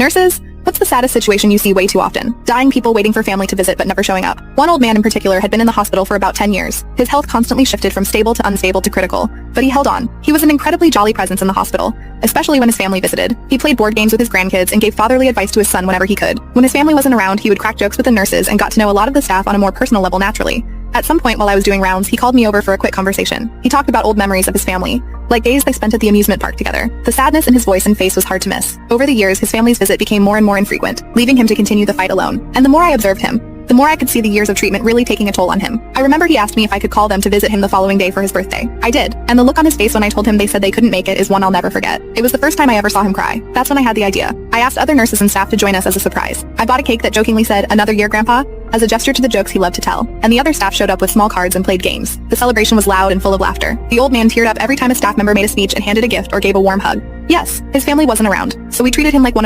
Nurses? What's the saddest situation you see way too often? Dying people waiting for family to visit but never showing up. One old man in particular had been in the hospital for about 10 years. His health constantly shifted from stable to unstable to critical, but he held on. He was an incredibly jolly presence in the hospital, especially when his family visited. He played board games with his grandkids and gave fatherly advice to his son whenever he could. When his family wasn't around, he would crack jokes with the nurses and got to know a lot of the staff on a more personal level naturally. At some point while I was doing rounds, he called me over for a quick conversation. He talked about old memories of his family, like days they spent at the amusement park together. The sadness in his voice and face was hard to miss. Over the years, his family's visit became more and more infrequent, leaving him to continue the fight alone. And the more I observed him, the more I could see the years of treatment really taking a toll on him. I remember he asked me if I could call them to visit him the following day for his birthday. I did, and the look on his face when I told him they said they couldn't make it is one I'll never forget. It was the first time I ever saw him cry. That's when I had the idea. I asked other nurses and staff to join us as a surprise. I bought a cake that jokingly said, "Another year, Grandpa?" as a gesture to the jokes he loved to tell, and the other staff showed up with small cards and played games. The celebration was loud and full of laughter. The old man teared up every time a staff member made a speech and handed a gift or gave a warm hug. Yes, his family wasn't around, so we treated him like one of